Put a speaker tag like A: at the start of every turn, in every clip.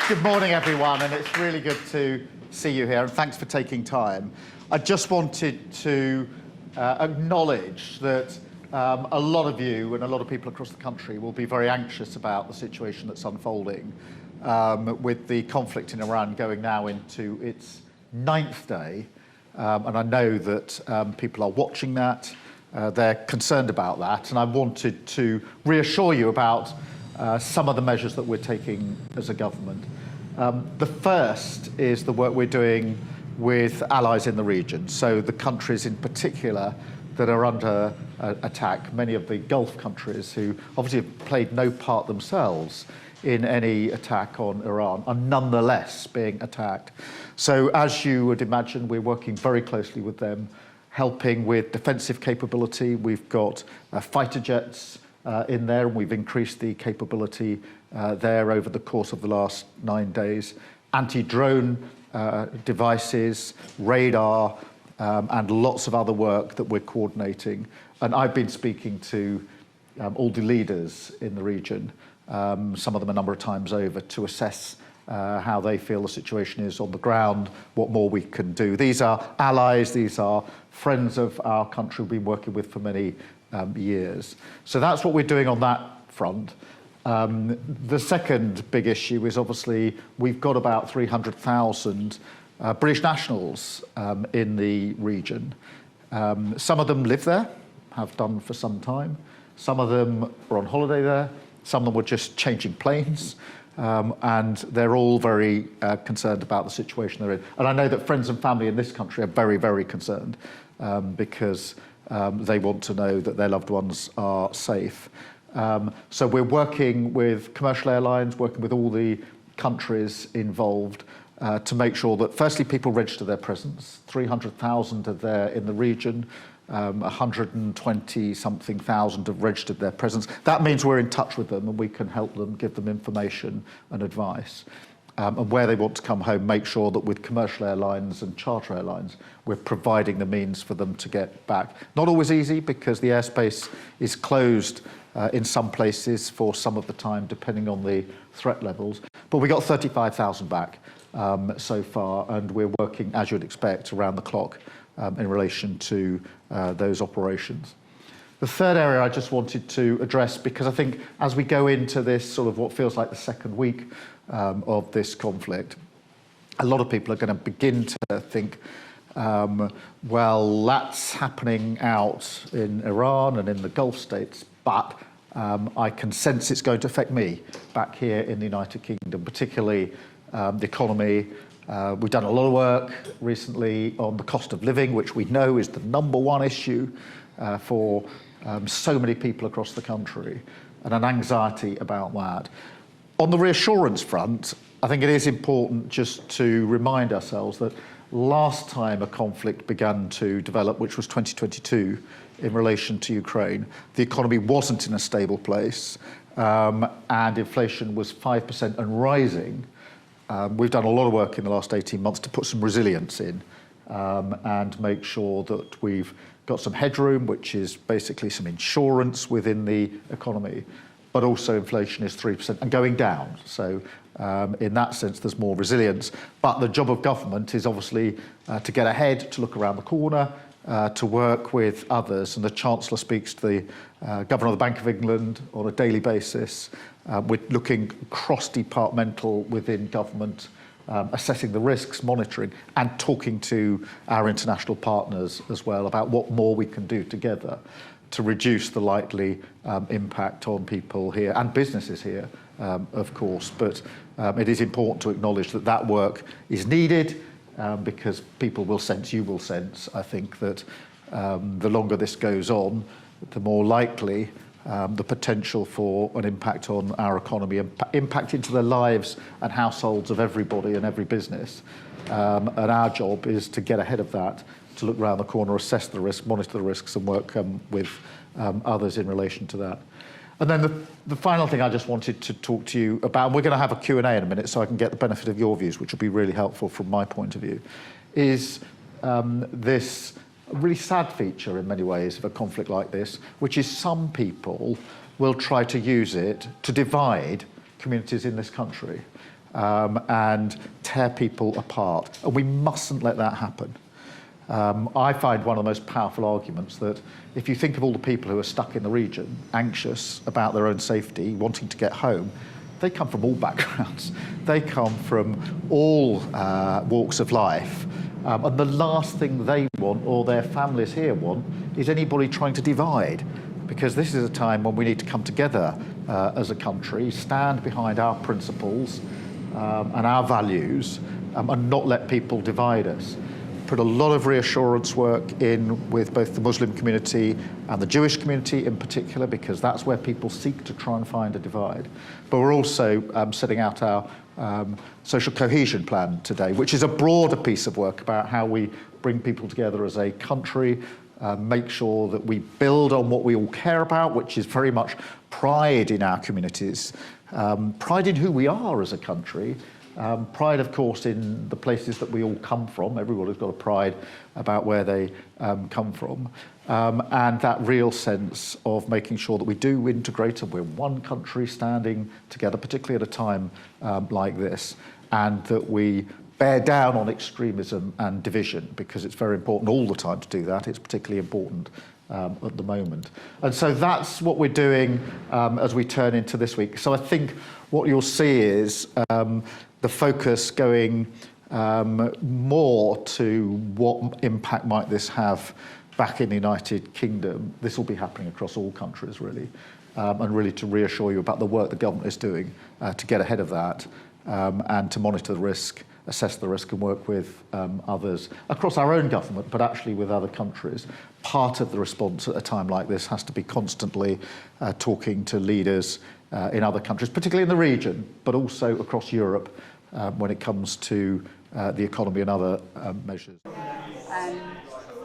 A: Good morning, everyone, and it's really good to see you here, and thanks for taking time. I just wanted to acknowledge that a lot of you and a lot of people across the country will be very anxious about the situation that's unfolding with the conflict in Iran going now into its 9th day. And I know that people are watching that, they're concerned about that, and I wanted to reassure you about some of the measures that we're taking as a government. The first is the work we're doing with allies in the region, so the countries in particular that are under attack, many of the Gulf countries who obviously have played no part themselves in any attack on Iran are nonetheless being attacked. So as you would imagine, we're working very closely with them, helping with defensive capability. We've got fighter jets in there, and we've increased the capability there over the course of the last 9 days. Anti-drone devices, radar, and lots of other work that we're coordinating. And I've been speaking to all the leaders in the region, some of them a number of times over, to assess how they feel the situation is on the ground, what more we can do. These are allies, these are friends of our country we've been working with for many years. So that's what we're doing on that front. The second big issue is obviously we've got about 300,000 British nationals in the region. Some of them live there, have done for some time. Some of them are on holiday there. Some of them were just changing planes. And they're all very concerned about the situation they're in. And I know that friends and family in this country are very, very concerned because they want to know that their loved ones are safe. So we're working with commercial airlines, working with all the countries involved to make sure that, firstly, people register their presence. 300,000 are there in the region. 120-something thousand have registered their presence. That means we're in touch with them and we can help them, give them information and advice. And where they want to come home, make sure that with commercial airlines and charter airlines, we're providing the means for them to get back. Not always easy because the airspace is closed in some places for some of the time, depending on the threat levels. But we got 35,000 back so far, and we're working, as you'd expect, around the clock in relation to those operations. The third area I just wanted to address, because I think as we go into this sort of what feels like the second week of this conflict, a lot of people are going to begin to think, well, that's happening out in Iran and in the Gulf states, but I can sense it's going to affect me back here in the United Kingdom, particularly the economy. We've done a lot of work recently on the cost of living, which we know is the #1 issue for so many people across the country, and an anxiety about that. On the reassurance front, I think it is important just to remind ourselves that last time a conflict began to develop, which was 2022, in relation to Ukraine, the economy wasn't in a stable place, and inflation was 5% and rising. We've done a lot of work in the last 18 months to put some resilience in and make sure that we've got some headroom, which is basically some insurance within the economy, but also inflation is 3% and going down. So in that sense, there's more resilience. But the job of government is obviously to get ahead, to look around the corner, to work with others. And the Chancellor speaks to the Governor of the Bank of England on a daily basis. We're looking cross-departmental within government, assessing the risks, monitoring, and talking to our international partners as well about what more we can do together to reduce the likely impact on people here and businesses here, of course. But it is important to acknowledge that that work is needed because people will sense, you will sense, I think, that the longer this goes on, the more likely the potential for an impact on our economy, impact into the lives and households of everybody and every business. And our job is to get ahead of that, to look around the corner, assess the risk, monitor the risks, and work with others in relation to that. And then the final thing I just wanted to talk to you about, and we're going to have a Q&A in a minute so I can get the benefit of your views, which will be really helpful from my point of view, is this really sad feature in many ways of a conflict like this, which is some people will try to use it to divide communities in this country and tear people apart. And we mustn't let that happen. I find one of the most powerful arguments that if you think of all the people who are stuck in the region, anxious about their own safety, wanting to get home, they come from all backgrounds. They come from all walks of life. And the last thing they want, or their families here want, is anybody trying to divide. Because this is a time when we need to come together as a country, stand behind our principles and our values, and not let people divide us. Put a lot of reassurance work in with both the Muslim community and the Jewish community in particular, because that's where people seek to try and find a divide. But we're also setting out our social cohesion plan today, which is a broader piece of work about how we bring people together as a country, make sure that we build on what we all care about, which is very much pride in our communities, pride in who we are as a country, pride, of course, in the places that we all come from. Everybody's got a pride about where they come from. And that real sense of making sure that we do integrate and we're one country standing together, particularly at a time like this, and that we bear down on extremism and division, because it's very important all the time to do that. It's particularly important at the moment. And so that's what we're doing as we turn into this week. So I think what you'll see is the focus going more to what impact might this have back in the United Kingdom. This will be happening across all countries, really, and really to reassure you about the work the government is doing to get ahead of that and to monitor the risk, assess the risk and work with others across our own government, but actually with other countries. Part of the response at a time like this has to be constantly talking to leaders in other countries, particularly in the region, but also across Europe when it comes to the economy and other measures.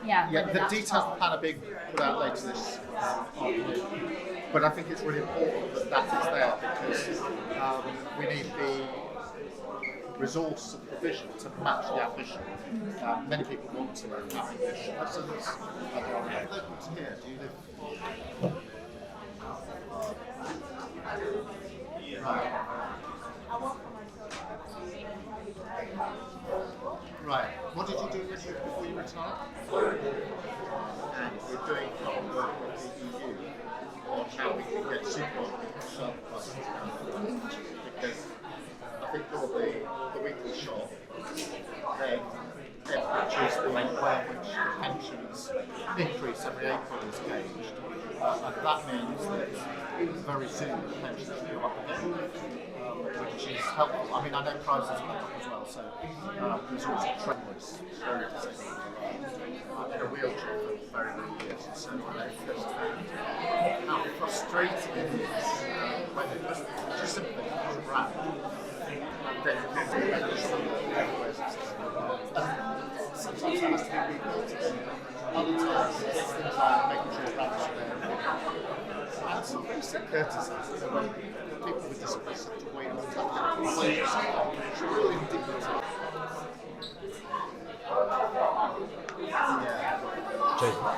A: The details of the plan are being put out later this afternoon, but I think it's really important that that is there, because we need the resource and provision to match the ambition. Many people want to have English lessons. Local to here, do you live? Right. What did you do before you retired? And we're doing work with the EU on how we can get super because I think all the weekly shop then produce the way in which the pensions increase every April is gauged. And that means that very soon the pensions will go up again, which is helpful. I mean, I know prices will go up as well, so there's always a trend that's very disabled. In a wheelchair for very many years, and so I know firsthand how frustrating it is when it just simply comes around. Then sometimes that has to be rebuilt again. Other times it's things like making sure ramps are there. And some basic courtesies, when people with disabilities have to wait on the it's really ridiculous.
B: Jason.